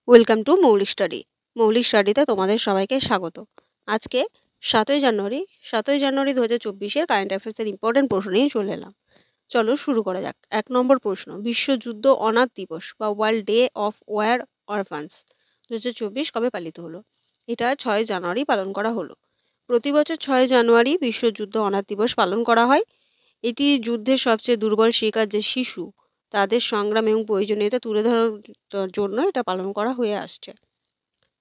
Welcome to মৌলিক study. মৌলিক স্টাডিতে তোমাদের সবাইকে স্বাগত। আজকে ৭ই জানুয়ারি ২০২৪-এর কারেন্ট অ্যাফেয়ার্সের ইম্পর্টেন্ট প্রশ্ন নিয়ে চলে এলাম। চলো শুরু করা যাক। ১ নম্বর প্রশ্ন, বিশ্বযুদ্ধ অনাথ দিবস বা world day of war orphans ২০২৪ কবে পালিত হলো? এটা ৬ জানুয়ারি পালন করা হলো। প্রতি বছর ৬ জানুয়ারি বিশ্বযুদ্ধ অনাথ দিবস পালন করা হয়। এটি যুদ্ধের সবচেয়ে দুর্বল শিকার যে শিশু, তাদের সংগ্রাম এবং প্রয়োজনীয়তা তুলে ধরার জন্য এটা পালন করা হয়ে আসছে।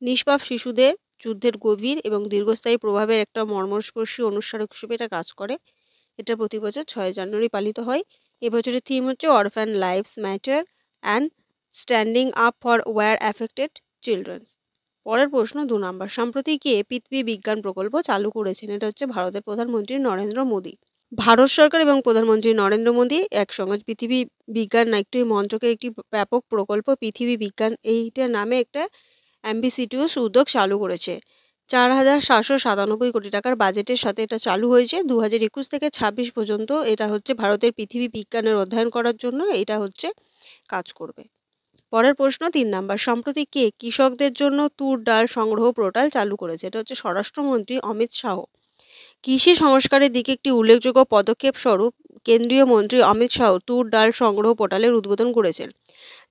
নিষ্পাপ শিশুদের যুদ্ধের গভীর এবং দীর্ঘস্থায়ী প্রভাবের একটা মর্মস্পর্শী অনুস্মারক হিসেবে এটা কাজ করে। এটা প্রতি বছর ৬ জানুয়ারি পালিত হয়। এবছরের থিম হচ্ছে orphan lives matter and standing up for war affected children. পরের প্রশ্ন ২ নম্বর, সম্প্রতি কে পৃথিবী বিজ্ঞান প্রকল্প চালু করেছেন? এটা হচ্ছে ভারতের প্রধানমন্ত্রী নরেন্দ্র মোদী। ভারত সরকার এবং প্রধানমন্ত্রী নরেন্দ্র মোদী একসঙ্গে পৃথিবী বিজ্ঞান একটি মন্ত্রকের একটি ব্যাপক প্রকল্প পৃথিবী বিজ্ঞান এইটার নামে একটা অ্যাম্বিসিডিয়াস উদ্যোগ চালু করেছে। ৪,৭৯৭ কোটি টাকার বাজেটের সাথে এটা চালু হয়েছে। ২০২১ থেকে ২৬ পর্যন্ত এটা হচ্ছে ভারতের পৃথিবী বিজ্ঞানের অধ্যয়ন করার জন্য এটা হচ্ছে কাজ করবে। পরের প্রশ্ন ৩ নম্বর, সম্প্রতি কে কৃষকদের জন্য তুর ডাল সংগ্রহ পোর্টাল চালু করেছে? এটা হচ্ছে স্বরাষ্ট্রমন্ত্রী অমিত শাহ। কৃষি সংস্কারের দিকে একটি উল্লেখযোগ্য পদক্ষেপ স্বরূপ কেন্দ্রীয় মন্ত্রী অমিত শাহ তুর ডাল সংগ্রহ পোর্টালের উদ্বোধন করেছেন,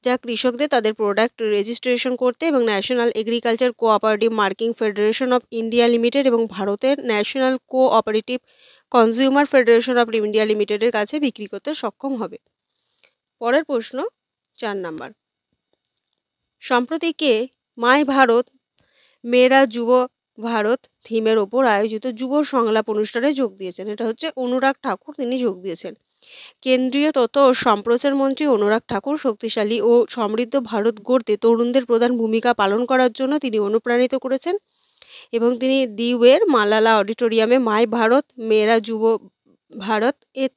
যা কৃষকদের তাদের প্রোডাক্ট রেজিস্ট্রেশন করতে এবং national agriculture cooperative marketing federation of India limited এবং ভারতের national cooperative consumer federation of India লিমিটেডের কাছে বিক্রি করতে সক্ষম হবে। পরের প্রশ্ন ৪ নম্বর, সম্প্রতি কে মাই ভারত মেরা যুব ভারত থিমের ওপর আয়োজিত যুব সংলাপ অনুষ্ঠানে যোগ দিয়েছেন? এটা হচ্ছে অনুরাগ ঠাকুর, তিনি যোগ দিয়েছেন। কেন্দ্রীয় তথ্য ও সম্প্রচার মন্ত্রী অনুরাগ ঠাকুর শক্তিশালী ও সমৃদ্ধ ভারত গড়তে তরুণদের প্রধান ভূমিকা পালন করার জন্য তিনি অনুপ্রাণিত করেছেন এবং তিনি দিউয়ের মালালা অডিটোরিয়ামে মাই ভারত মেরা যুব ভারত এর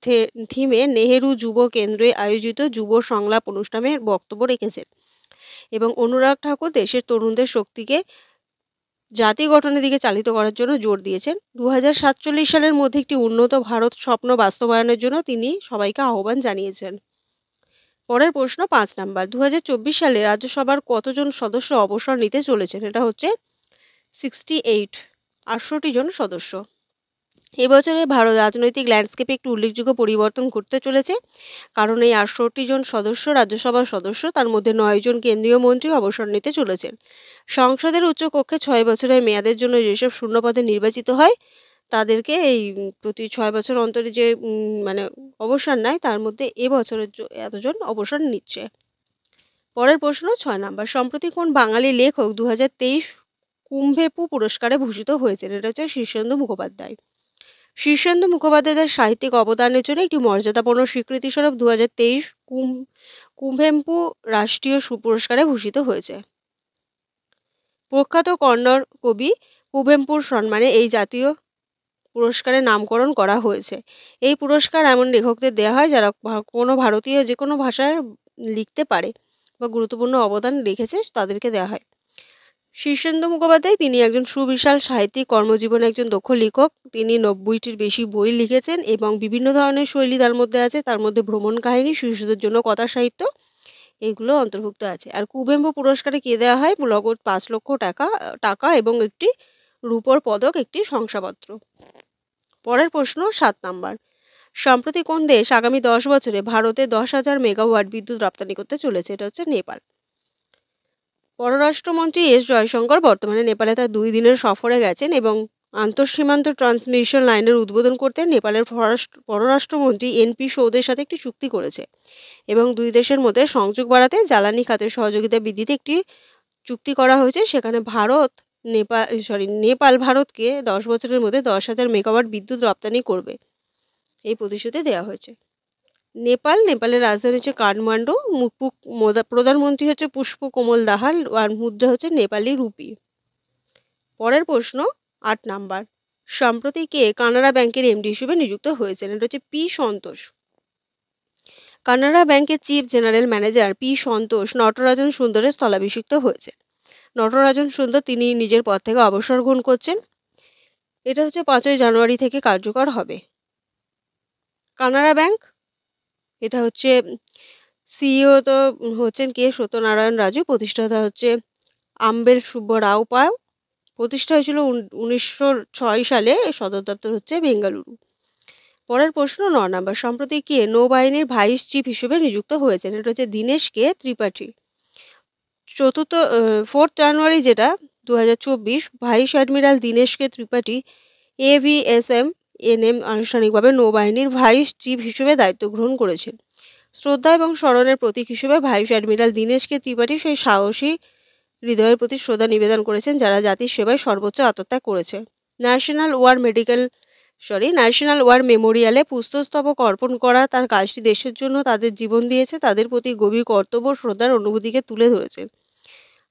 থিমে নেহেরু যুব কেন্দ্রে আয়োজিত যুব সংলাপ অনুষ্ঠানে বক্তব্য রেখেছেন এবং অনুরাগ ঠাকুর দেশের তরুণদের শক্তিকে জাতি গঠনের দিকে চালিত করার জন্য জোর দিয়েছেন। ২০৪৭ সালের মধ্যে একটি উন্নত ভারত স্বপ্ন বাস্তবায়নের জন্য তিনি সবাইকে আহ্বান জানিয়েছেন। পরের প্রশ্ন ৫ নম্বর, ২০২৪ সালে রাজ্যসভার কতজন সদস্য অবসর নিতে চলেছেন? এটা হচ্ছে 68 জন সদস্য। এবছরে ভারত রাজনৈতিক ল্যান্ডস্কেপে একটি উল্লেখযোগ্য পরিবর্তন ঘটতে চলেছে, কারণ এই 68 জন সদস্য রাজ্যসভার সদস্য, তার মধ্যে 9 জন কেন্দ্রীয় মন্ত্রী অবসর নিতে চলেছেন। সংসদের উচ্চকক্ষে 6 বছরের মেয়াদের জন্য যেসব শূন্যপদে নির্বাচিত হয় তাদেরকে এই প্রতি 6 বছর অন্তরে যে মানে অবসর নেয়, তার মধ্যে এবছরের এতজন অবসর নিচ্ছে। পরের প্রশ্ন 6 নম্বর, সম্প্রতি কোন বাঙালি লেখক 2023 কুম্ভেপু পুরস্কারে ভূষিত হয়েছেন? এটা হচ্ছে শীর্ষেন্দু মুখোপাধ্যায়। শীর্ষেন্দু মুখোপাধ্যায়দের সাহিত্যিক অবদানের জন্য একটি মর্যাদাপূর্ণ স্বীকৃতিস্বরূপ 2023 কুভেম্পু রাষ্ট্রীয় পুরস্কারে ভূষিত হয়েছে। প্রখ্যাত কন্নড় কবি কুভেম্পুর সম্মানে এই জাতীয় পুরস্কারের নামকরণ করা হয়েছে। এই পুরস্কার এমন লেখকদের দেওয়া হয় যারা কোনো ভারতীয় যে কোনো ভাষায় লিখতে পারে বা গুরুত্বপূর্ণ অবদান রেখেছে, তাদেরকে দেওয়া হয়। শীর্ষেন্দু মুখোপাধ্যায় তিনি একজন সুবিশাল সাহিত্যিক, কর্মজীবনে একজন দক্ষ লেখক। তিনি 90টির বেশি বই লিখেছেন এবং বিভিন্ন ধরনের শৈলী তার মধ্যে আছে। তার মধ্যে ভ্রমণ কাহিনী, শিশুদের জন্য কথা সাহিত্য এগুলো অন্তর্ভুক্ত আছে। আর কুভেম্পু পুরস্কারে কে দেওয়া হয়? নগদ ৫ লক্ষ টাকা এবং একটি রূপোর পদক, একটি শংসাপত্র। পরের প্রশ্ন ৭ নম্বর, সম্প্রতি কোন দেশ আগামী 10 বছরে ভারতে 10,000 মেগাওয়াট বিদ্যুৎ রপ্তানি করতে চলেছে? এটা হচ্ছে নেপাল। পররাষ্ট্রমন্ত্রী এস জয়শঙ্কর বর্তমানে নেপালে তার 2 দিনের সফরে গেছেন এবং আন্তঃসীমান্ত ট্রান্সমিশন লাইনের উদ্বোধন করতে নেপালের পররাষ্ট্রমন্ত্রী এনপি সৌদের সাথে একটি চুক্তি করেছে এবং দুই দেশের মধ্যে সংযোগ বাড়াতে জ্বালানি খাতের সহযোগিতা বৃদ্ধিতে একটি চুক্তি করা হয়েছে। সেখানে নেপাল ভারতকে 10 বছরের মধ্যে 10,000 মেগাওয়াট বিদ্যুৎ রপ্তানি করবে, এই প্রতিশ্রুতি দেওয়া হয়েছে। নেপালের রাজধানী হচ্ছে কাঠমান্ডু। প্রধানমন্ত্রী হচ্ছে পুষ্প কোমল দাহাল আর মুদ্রা হচ্ছে নেপালি রুপি। পরের প্রশ্ন 8 নম্বর, সম্প্রতি কে কানাড়া ব্যাংকের এমডি হিসেবে নিযুক্ত হয়েছেন? এটা হচ্ছে পি সন্তোষ। কানাড়া ব্যাংকের চিফ জেনারেল ম্যানেজার পি সন্তোষ নটরাজন সুন্দরের স্থলাভিষিক্ত হয়েছে। নটরাজন সুন্দর তিনি নিজের পদ থেকে অবসর গ্রহণ করছেন। এটা হচ্ছে 5ই জানুয়ারি থেকে কার্যকর হবে। কানাড়া ব্যাংক, এটা হচ্ছে সিইও তো হচ্ছেন কে সত্যনারায়ণ রাজু, প্রতিষ্ঠাতা হচ্ছে আম্বেল সুব্বরাও পাল। প্রতিষ্ঠা হয়েছিল 1906 সালে। সদর দপ্তর হচ্ছে বেঙ্গালুরু। পরের প্রশ্ন ৯ নাম্বার। সম্প্রতি কে নৌবাহিনীর ভাইস চিফ হিসেবে নিযুক্ত হয়েছেন? এটা হচ্ছে দীনেশ কে ত্রিপাঠী। 4 জানুয়ারি যেটা 2024 ভাইস অ্যাডমিরাল দীনেশ কে ত্রিপাঠী এভিএসএম এনএম আনুষ্ঠানিকভাবে নৌবাহিনীর ভাইস চিফ হিসেবে দায়িত্ব গ্রহণ করেছেন। শ্রদ্ধা এবং স্মরণের প্রতীক হিসেবে ভাইস অ্যাডমিরাল দীনেশ কে ত্রিপাঠী সেই সাহসী হৃদয়ের প্রতি শ্রদ্ধা নিবেদন করেছেন যারা জাতির সেবায় সর্বোচ্চ আত্মত্যাগ করেছে। ন্যাশনাল ওয়ার মেমোরিয়ালে পুষ্পস্তবক অর্পণ করা তার কাজটি দেশের জন্য তাদের জীবন দিয়েছে তাদের প্রতি গভীর কর্তব্য শ্রদ্ধার অনুভূতিকে তুলে ধরেছেন।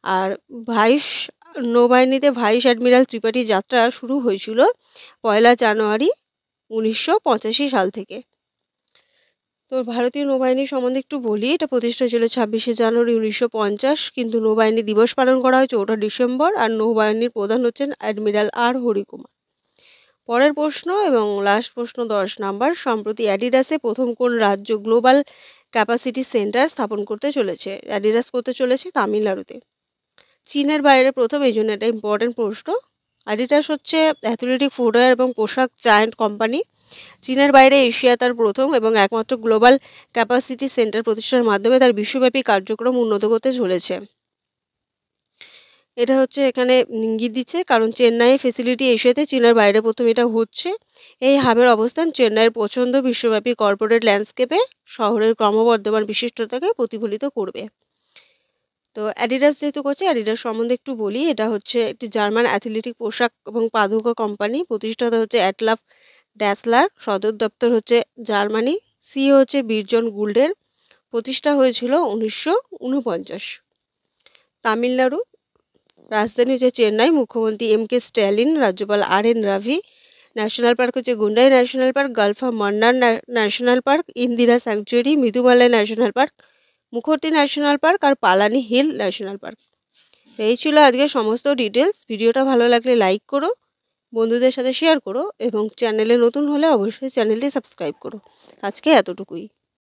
আর নৌবাহিনীতে ভাইস অ্যাডমিরাল ত্রিপাঠীর যাত্রা শুরু হয়েছিল 1 জানুয়ারি 1985 সাল থেকে। তো ভারতীয় নৌবাহিনী সম্বন্ধে একটু বলি। এটা প্রতিষ্ঠা ছিল 26 জানুয়ারি 1950, কিন্তু নৌবাহিনী দিবস পালন করা হয় 14 ডিসেম্বর। আর নৌবাহিনীর প্রধান হচ্ছেন অ্যাডমিরাল আর হরিকুমার। পরের প্রশ্ন এবং লাস্ট প্রশ্ন 10 নাম্বার। সম্প্রতি অ্যাডিডাসে প্রথম কোন রাজ্য গ্লোবাল ক্যাপাসিটি সেন্টার স্থাপন করতে চলেছে? অ্যাডিডাস করতে চলেছে তামিলনাড়ুতে। চীনের বাইরে প্রথম, এই জন্য এটা ইম্পর্টেন্ট প্রশ্ন। অ্যাডিডাস হচ্ছে অ্যাথলেটিক ফুটওয়্যার এবং পোশাক জায়ান্ট কোম্পানি। চীনের বাইরে এশিয়া তার প্রথম এবং একমাত্র গ্লোবাল ক্যাপাসিটি সেন্টার প্রতিষ্ঠার মাধ্যমে তার বিশ্বব্যাপী কার্যক্রম উন্নত করতে চলেছে। এটা হচ্ছে এখানে ইঙ্গিত দিচ্ছে, কারণ চেন্নাই ফেসিলিটি এশিয়াতে, চীনের বাইরে প্রথম এটা হচ্ছে। এই হাবের অবস্থান চেন্নাইয়ের পছন্দ বিশ্বব্যাপী কর্পোরেট ল্যান্ডস্কেপে শহরের ক্রমবর্ধমান বিশিষ্টতাকে প্রতিফলিত করবে। তো অ্যাডিডাস যেহেতু করছে, অ্যাডিডাস সম্বন্ধে একটু বলি। এটা হচ্ছে একটি জার্মান অ্যাথলেটিক পোশাক এবং পাদুকা কোম্পানি। প্রতিষ্ঠাতা হচ্ছে অ্যাটলাফ ড্যাসলার। সদর দপ্তর হচ্ছে জার্মানি। সিইও হচ্ছে বীরজন গুল্ডের। প্রতিষ্ঠা হয়েছিল 1949। তামিলনাড়ু রাজধানী হচ্ছে চেন্নাই। মুখ্যমন্ত্রী এম.কে. স্ট্যালিন। রাজ্যপাল আর.এন. রাভি। ন্যাশনাল পার্ক হচ্ছে Guindy national park, gulf of Mannar national park, Indira sanctuary, Mudumalai national park, Mukurthi national park আর পালানি হিল ন্যাশনাল পার্ক। এই ছিল আজকে সমস্ত ডিটেলস। ভিডিওটা ভালো লাগলে লাইক করো, বন্ধুদের সাথে শেয়ার করো এবং চ্যানেলে নতুন হলে অবশ্যই চ্যানেলটি সাবস্ক্রাইব করো। আজকে এতটুকুই।